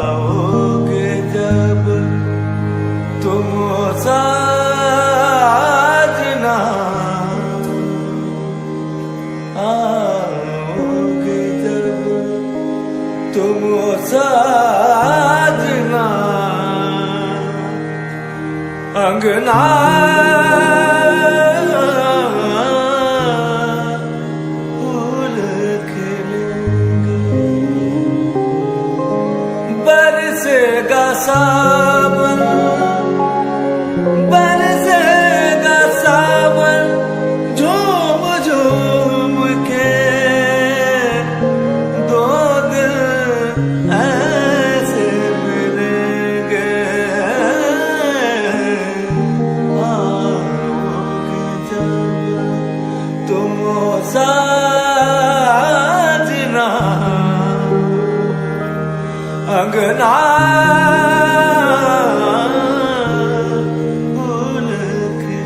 आओगे जब तुम साजना, आओगे जब तुम साजना, अंगना फूल खिलेंगे, बरसेगा सावन, बरसेगा सावन, झूम झूम के दो दिल ऐसे मिलेंगे। आओगे जब तुम साजना, अंगना फूल खिलेंगे।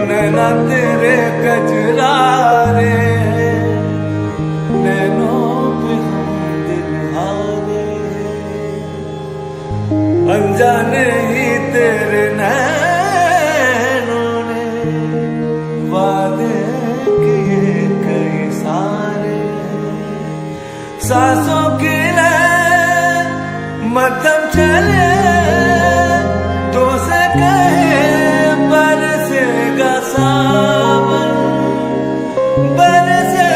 नैना तेरे कजरारे, नैनों पे हम दिल हारे, अनजाने ही तेरे नैनों ने वादे किए कई सारे। सांसों की लय मध्यम चले, तो से कहे बरसेगा सावन, बरसे